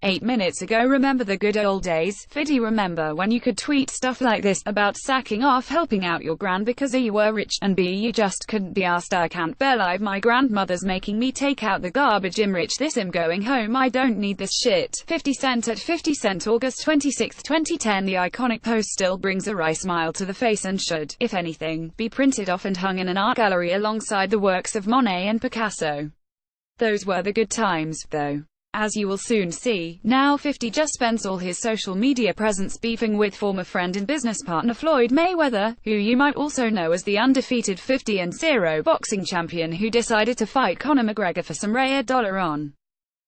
8 minutes ago. Remember the good old days? Fiddy, remember when you could tweet stuff like this about sacking off, helping out your gran because A, you were rich, and B, you just couldn't be asked. I can't bear live, my grandmother's making me take out the garbage. I'm rich, this I'm going home, I don't need this shit. 50 Cent at 50 Cent, August 26, 2010. The iconic post still brings a wry smile to the face and should, if anything, be printed off and hung in an art gallery alongside the works of Monet and Picasso. Those were the good times, though. As you will soon see, now 50 just spends all his social media presence beefing with former friend and business partner Floyd Mayweather, who you might also know as the undefeated 50-0 boxing champion who decided to fight Conor McGregor for some rare dollar on.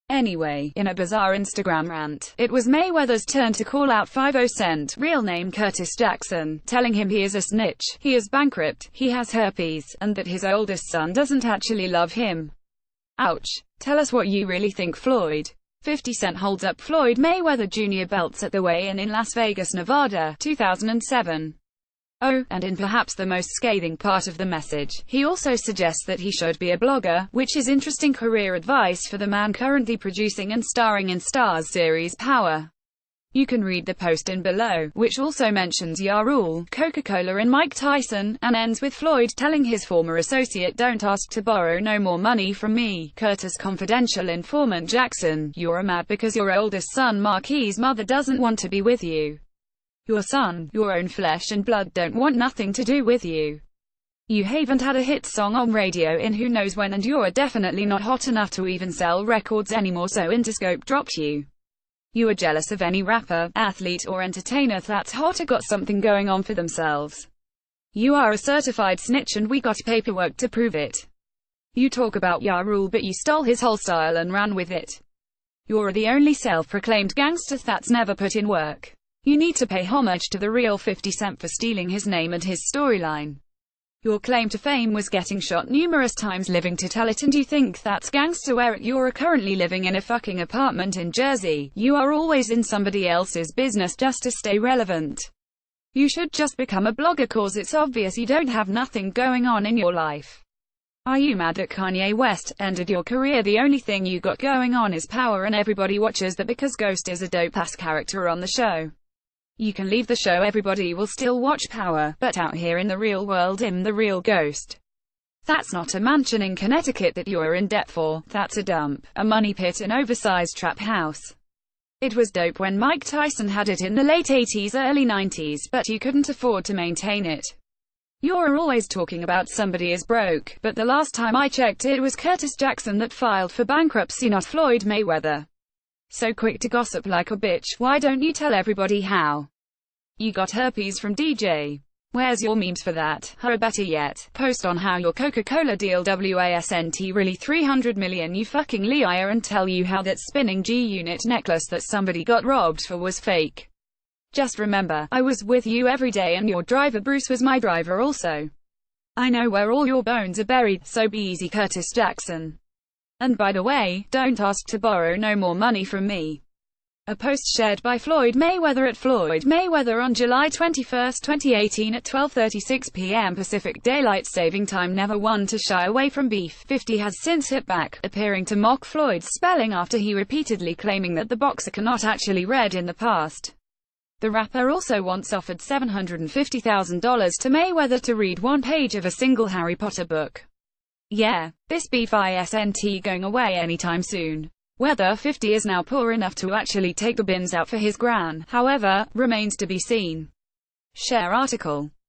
Anyway, in a bizarre Instagram rant, it was Mayweather's turn to call out 50 Cent, real name Curtis Jackson, telling him he is a snitch, he is bankrupt, he has herpes, and that his oldest son doesn't actually love him. Ouch. Tell us what you really think, Floyd. 50 Cent holds up Floyd Mayweather Jr. belts at the weigh-in in Las Vegas, Nevada, 2007. Oh, and in perhaps the most scathing part of the message, he also suggests that he should be a blogger, which is interesting career advice for the man currently producing and starring in Starz series Power. You can read the post in below, which also mentions Ja Rule, Coca-Cola and Mike Tyson, and ends with Floyd telling his former associate, "Don't ask to borrow no more money from me." Curtis confidential informant Jackson, you're mad because your oldest son Marquis' mother doesn't want to be with you. Your son, your own flesh and blood, don't want nothing to do with you. You haven't had a hit song on radio in who knows when, and you're definitely not hot enough to even sell records anymore, so Interscope dropped you. You are jealous of any rapper, athlete or entertainer that's hot or got something going on for themselves. You are a certified snitch and we got paperwork to prove it. You talk about Ja Rule, but you stole his whole style and ran with it. You're the only self-proclaimed gangster that's never put in work. You need to pay homage to the real 50 Cent for stealing his name and his storyline. Your claim to fame was getting shot numerous times, living to tell it, and you think that's gangster where you're currently living in a fucking apartment in Jersey. You are always in somebody else's business just to stay relevant. You should just become a blogger cause it's obvious you don't have nothing going on in your life. Are you mad that Kanye West ended your career? The only thing you got going on is Power and everybody watches that because Ghost is a dope-ass character on the show. You can leave the show, everybody will still watch Power, but out here in the real world, I'm the real Ghost. That's not a mansion in Connecticut that you're in debt for, that's a dump, a money pit, an oversized trap house. It was dope when Mike Tyson had it in the late 80s, early 90s, but you couldn't afford to maintain it. You're always talking about somebody is broke, but the last time I checked it was Curtis Jackson that filed for bankruptcy, not Floyd Mayweather. So quick to gossip like a bitch, why don't you tell everybody how you got herpes from DJ? Where's your memes for that? Or better yet, post on how your Coca-Cola deal wasn't really 300 million, you fucking liar, and tell you how that spinning G-Unit necklace that somebody got robbed for was fake. Just remember, I was with you every day and your driver Bruce was my driver also. I know where all your bones are buried, so be easy, Curtis Jackson. And by the way, don't ask to borrow no more money from me. A post shared by Floyd Mayweather at Floyd Mayweather on July 21, 2018 at 12:36 p.m. Pacific Daylight Saving Time. Never one to shy away from beef, 50 has since hit back, appearing to mock Floyd's spelling after he repeatedly claiming that the boxer cannot actually read in the past. The rapper also once offered $750,000 to Mayweather to read one page of a single Harry Potter book. Yeah, this beef isn't going away anytime soon. Whether 50 is now poor enough to actually take the bins out for his gran, however, remains to be seen. Share article.